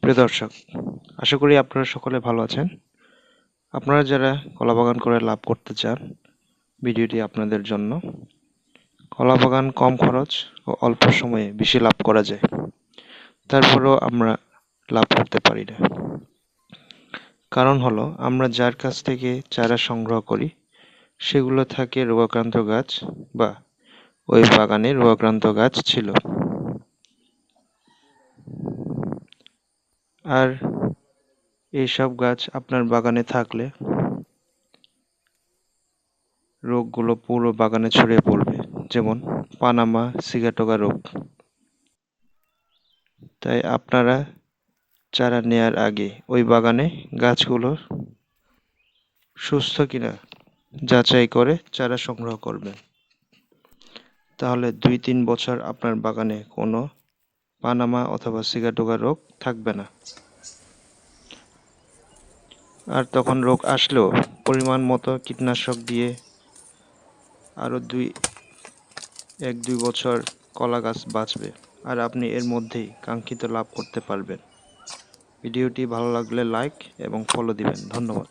প্রিয় দর্শক, আশা করি আপনারা সকলে ভালো আছেন। আপনারা যারা কলা বাগান করে লাভ করতে চান, ভিডিওটি আপনাদের জন্য। কলা বাগান কম খরচ ও অল্প সময়ে বেশি লাভ করা যায়, তারপরেও আমরা লাভ করতে পারি না। কারণ হলো, আমরা যার কাছ থেকে চারা সংগ্রহ করি সেগুলো থাকে রোগাক্রান্ত গাছ, বা ওই বাগানে রোগাক্রান্ত গাছ ছিল। আর এইসব গাছ আপনার বাগানে থাকলে রোগগুলো পুরো বাগানে ছড়িয়ে পড়বে, যেমন পানামা সিগাটোকা রোগ। তাই আপনারা চারা নেয়ার আগে ওই বাগানে গাছগুলো সুস্থ কিনা যাচাই করে চারা সংগ্রহ করবেন। তাহলে 2-3 বছর আপনার বাগানে কোনো পানামা অথবা সিগাটোকা রোগ থাকবে না। আর তখন রোগ আসলেও পরিমাণ মতো কীটনাশক দিয়ে আরও 1-2 বছর কলা গাছ বাঁচবে, আর আপনি এর মধ্যেই কাঙ্ক্ষিত লাভ করতে পারবেন। ভিডিওটি ভালো লাগলে লাইক এবং ফলো দিবেন। ধন্যবাদ।